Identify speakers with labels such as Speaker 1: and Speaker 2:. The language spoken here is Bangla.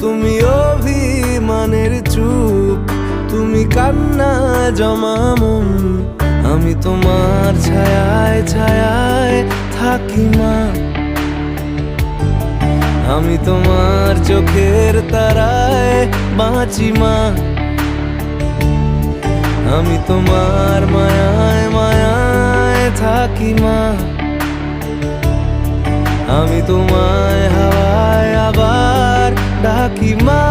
Speaker 1: তুমি অভিমানের চুপ, তুমি কান্না জমা মন। আমি তোমার ছায়ায় ছায়ায় থাকি মা, আমি তোমার চোখের তারায় বাঁচি মা, আমি তোমার মায়ায় মায়ায় থাকি মা, আমি তোমায় হাওয়ায় আবার ডাকি মা।